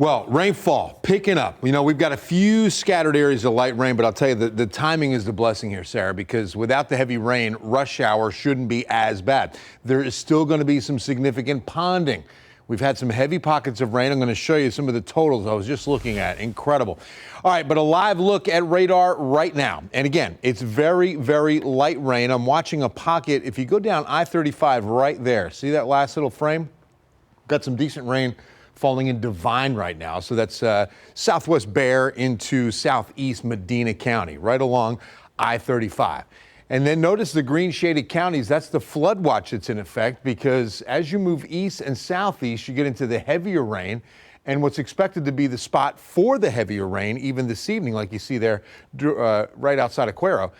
Well, rainfall picking up. You know, we've got a few scattered areas of light rain, but I'll tell you the timing is the blessing here, Sarah, because without the heavy rain, rush hour shouldn't be as bad. There is still going to be some significant ponding. We've had some heavy pockets of rain. I'm going to show you some of the totals I was just looking at. Incredible. All right, but a live look at radar right now. And again, it's very, very light rain. I'm watching a pocket. If you go down I-35 right there, see that last little frame? Got some decent rain falling in Divine right now. So that's southwest Bear into southeast Medina County, right along I-35. And then notice the green shaded counties. That's the flood watch that's in effect, because as you move east and southeast, you get into the heavier rain. And what's expected to be the spot for the heavier rain, even this evening, like you see there right outside of Cuero.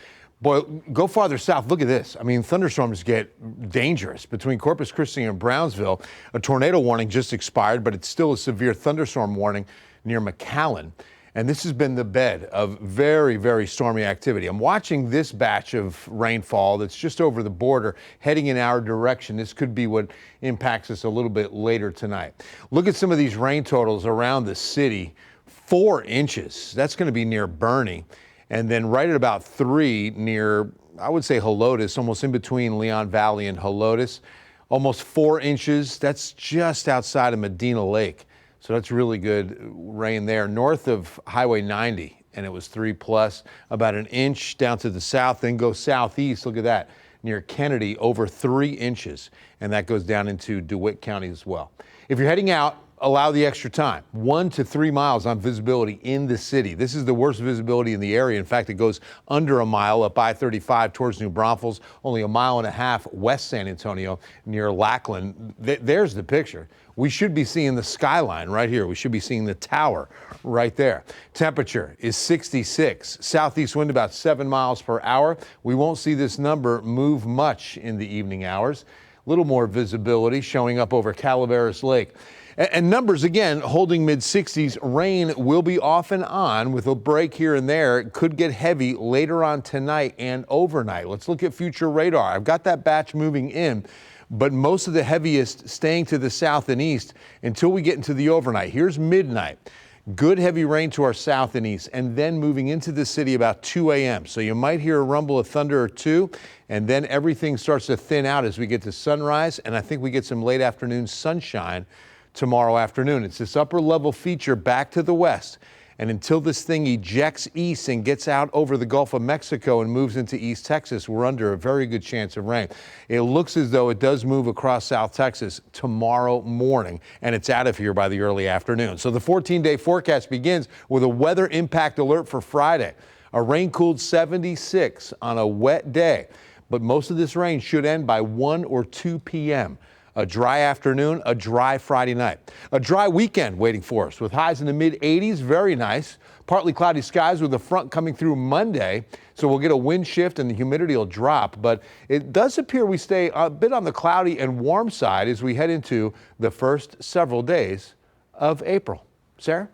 Boy, go farther south. Look at this. I mean, thunderstorms get dangerous between Corpus Christi and Brownsville. A tornado warning just expired, but it's still a severe thunderstorm warning near McAllen. And this has been the bed of very, very stormy activity. I'm watching this batch of rainfall that's just over the border heading in our direction. This could be what impacts us a little bit later tonight. Look at some of these rain totals around the city. 4 inches. That's going to be near Bernie. And then right at about 3 near, I would say, Helotes, almost in between Leon Valley and Helotes. Almost 4 inches. That's just outside of Medina Lake. So that's really good rain there. North of Highway 90, and it was 3+, about 1 inch down to the south, then go southeast. Look at that. Near Kennedy, over 3 inches. And that goes down into DeWitt County as well. If you're heading out, allow the extra time. 1 to 3 miles on visibility in the city. This is the worst visibility in the area. In fact, it goes under a mile up I-35 towards New Braunfels, only 1.5 miles west San Antonio near Lackland. There's the picture. We should be seeing the skyline right here. We should be seeing the tower right there. Temperature is 66. Southeast wind about 7 miles per hour. We won't see this number move much in the evening hours. A little more visibility showing up over Calaveras Lake. And numbers, again, holding mid-60s. Rain will be off and on with a break here and there. It could get heavy later on tonight and overnight. Let's look at future radar. I've got that batch moving in, but most of the heaviest staying to the south and east until we get into the overnight. Here's midnight. Good heavy rain to our south and east, and then moving into the city about 2 a.m. So you might hear a rumble of thunder or two, and then everything starts to thin out as we get to sunrise, and I think we get some late afternoon sunshine tomorrow afternoon. It's this upper level feature back to the west. And until this thing ejects east and gets out over the Gulf of Mexico and moves into East Texas, we're under a very good chance of rain. It looks as though it does move across South Texas tomorrow morning, and it's out of here by the early afternoon. So the 14-day forecast begins with a weather impact alert for Friday. A rain-cooled 76 on a wet day, but most of this rain should end by 1 or 2 p.m. A dry afternoon, a dry Friday night. A dry weekend waiting for us with highs in the mid-80s. Very nice. Partly cloudy skies with a front coming through Monday. So we'll get a wind shift and the humidity will drop. But it does appear we stay a bit on the cloudy and warm side as we head into the first several days of April. Sarah?